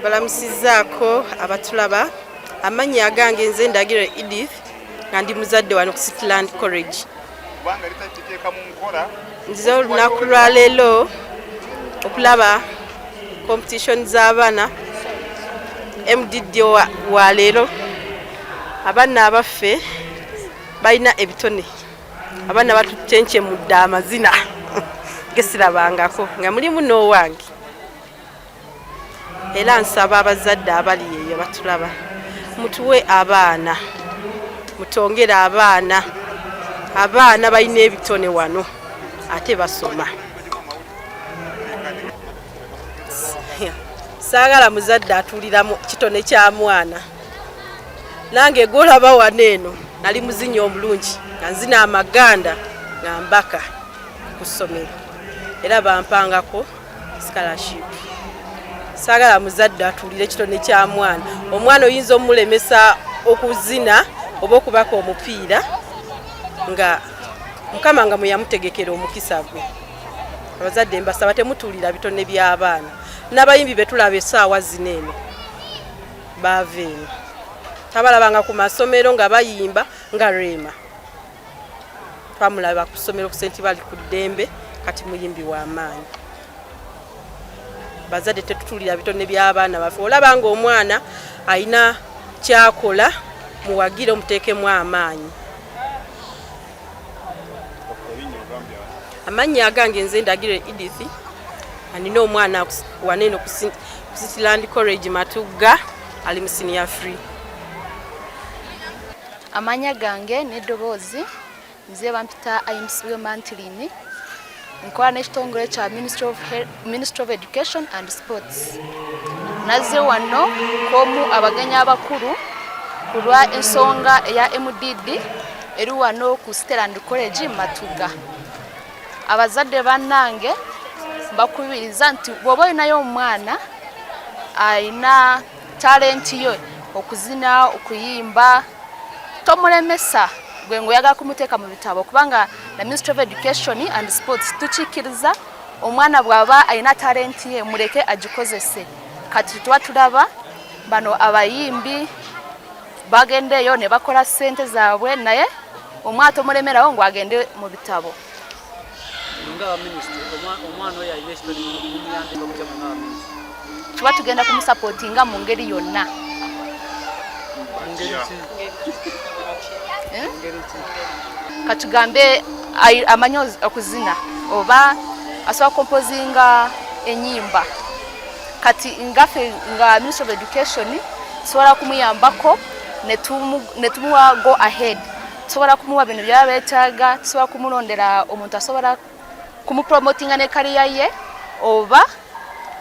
Balamusizaako abatulaba amannya agange nze Ndagiro Edith nga ndi muzadde wano ku Cityland College. Kubanga litagiteeka mu nkola nzize olunaku lwa leero okulaba competition z'abaana MDD wa leero. Abaana abaffe balina ebitone, abaana batucencemudde amazina gesirabangako nga mulimu n'owange. Era nsaba abazadde abali eyo batulaba mutuwe abaana, mutongere abaana balina ebitone wano ate basoma. Saagala muzadde atuulira mu kitone kya mwana. Nange golaba wano eno nali muzinyo omulungi nga nzina amaganda nga mbaka ku ssomero era bampangako scholarship. Saagala muzadde atuulire kitone kya mwana. Omwana oyinza omulemesa okuzina oba okubaka omupiira nga Mukama nga muyamutegekera omukisa gwe. Abazadde mbasaba temutuulira bitone by'abaana. N'abayimbi betulaba essaawa zino eno baava eno tabalabanga ku masomero nga bayimba nga Rema. Twamulaba ku ssomero ku senti bali ku ddembe kati muyimbi w'amaanyi. Bazadde tetutuulira bitone by'abaana baffe. Olaba nga omwana alina kyakola muwagire omuteekemu amaanyi. Amannya agange nze Ndagiro Edith anina omwana waneno ku Cityland College Matugga ali mu senior free. Amanya gange n'eddoboozi nze bampita ayimsibwe Mantilini nkola n'ekitongole kya Ministry of Education and Sports. Nazze wano komu abagenyi abakulu kulwa ensonga eya MDD eri wano ku Cityland College Matugga. Abazadde bannange bakubiriza nti bw'oba olinayo omwana alina talenti yo okuzina, okuyimba, tomulemesa gwe ngoyagala kumuteeka mu bitabo kubanga na Ministry of Education and Sports tukiikiriza omwana bw'aba alina talenti ye muleke agikozese. Kati tuba tulaba bano abayimbi bagendeyo ne bakola ssente zaabwe naye omwana tomulemerawo ngo agende mu bitabo. Tuba tugenda kumusupportinga mu ngeri yonna. Katugambe amanyi okuzina oba asobola composinga enyimba. Kati ngafe nga Ministry of Education tusobola kumuyambako ne tumuwa go ahead. Tusobola kumuwa bino byaba beetaaga, tusobola kumulondera omuntu asobola kumupromotinga ne career ye oba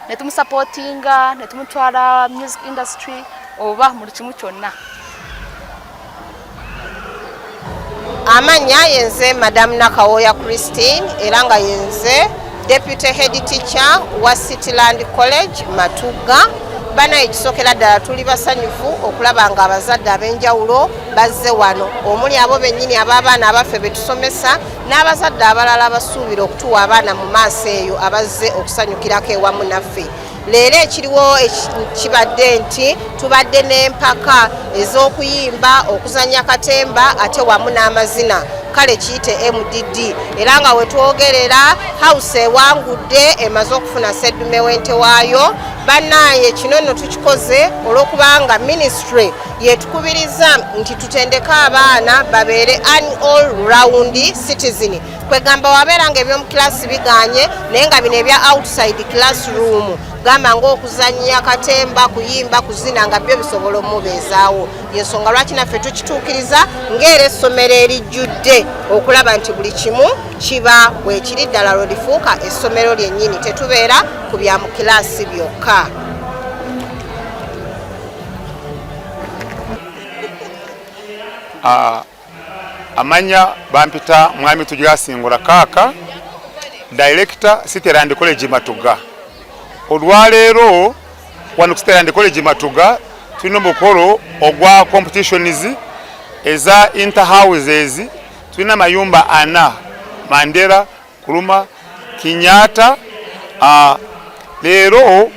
ne tumusupportinga ne tumutwala music industry oba mu kimu kyonna. Amanya yenze Madam Nakawoya Christine era nga yenze Deputy Head Teacher wa Cityland College Matugga. Bana ekisokera ddala tuli basanyufu okulaba nga abazadde ab'enjawulo bazze wano omuli abo bennyini ab'abaana abaffe betusomesa n'abazadde abalala abasuubira okutuwa abaana mu maaso eyo abazze okusanyukirako ewamu naffe. Leero ekiriwo kibadde nti tubadde n'empaka ez'okuyimba, okuzanya katemba ate wamu n'amazina. Kale kiyite MDD era nga wetwogerera house ewangudde emaze okufuna sseddume w'ente waayo. Bannaye kino nno tukikoze olw'okubanga ministry yetukubiriza nti tutendeka abaana babeere an all round citizen. Kwegamba wabeera nga eby'omu kilasi biganye naye nga bino ebya outside classroom gamba ng'okuzannya katemba, kuyimba, kuzina nga byo bisobola omubeezaawo. Yensonga lwaki naffe tukituukiriza ng'era essomero erijjudde okulaba nti buli kimu kiba bwekiri ddala lwe lifuuka essomero lyennyini tetubeera ku bya mu kilasi byokka. Amanya bampita Mwami Tujasingula Kaaka, Director Cityland College Matugga. Olwaleero wano Cityland College Matugga tulina omukolo ogwa competitions eza interhouses. Tulina mayumba 4: Mandela, Kuruma, Kinyatta. Leero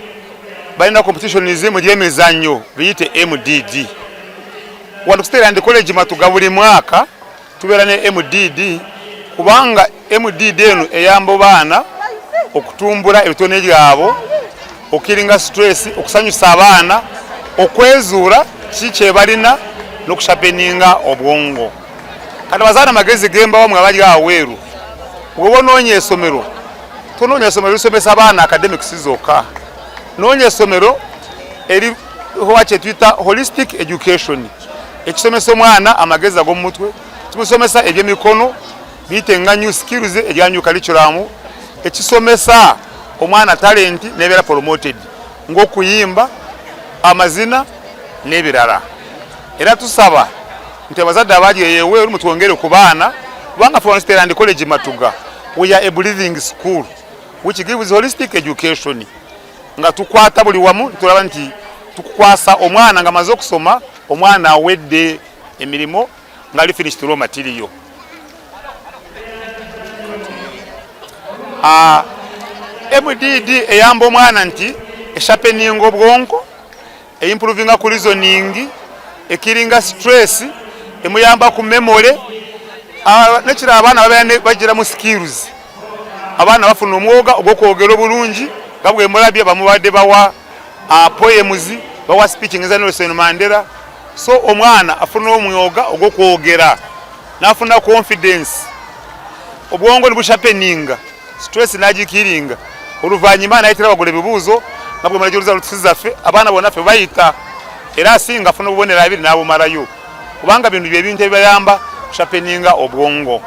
balina competitions mu byemizannyo biyite MDD. Wano ku State College Matuga buli mwaka tubeera ne MDD kubanga MDD eno eyamba baana okutumbula ebitone byabo, okiringa stress, okusanyusa abaana, okwezuula kiki balina n'okushapeninga obwongo. Kati bazaana magezi gemba wamwe abali aweeru. Wowe noonye esomero. Tonoonya esomero lisomesa abaana academics zokka. Noonya esomero eri howache twita holistic education. Ekisomesa omwana amagezi ag'omutwe, kimusomesa ebyemikono, biyite new skills ebya new curriculum, ekisomesa omwana talent nebeera promoted ng'okuyimba, amazina n'ebirala. Era tusaba nti abazadde abaali eyeweeru mutwongere ku baana kubanga for State College Matuga we are a breathing school which gives holistic education. Nga tukwata buli wamu tulaba nti tukukwasa omwana nga maze okusoma, omwana awedde emirimo nga ali finished raw material. MDD eyamba omwana nti eshapening obwonko, improving ku reasoning, ekiringa stress, emuyamba ku memory. Nekira abaana bagira mu skills. Abaana bafuna omwoga ogw'okwogera obulungi, gabwe mulabye bamubadde bawa poems, bawa speaking za Nelson Mandela. So omwana afuna omwoga ogw'okwogera, nafuna confidence. Obwongo nibushapeninga, stress nagikiringa. Oluvanyuma nayitira bagole bibuuzo, nabwe mulajuliza lutuzaffe, abaana bonna ffe bayita. Era asinga afuna obubonero abiri n'abo marayo. Kubanga bintu bye bintu ebibayamba kushapeninga obwongo.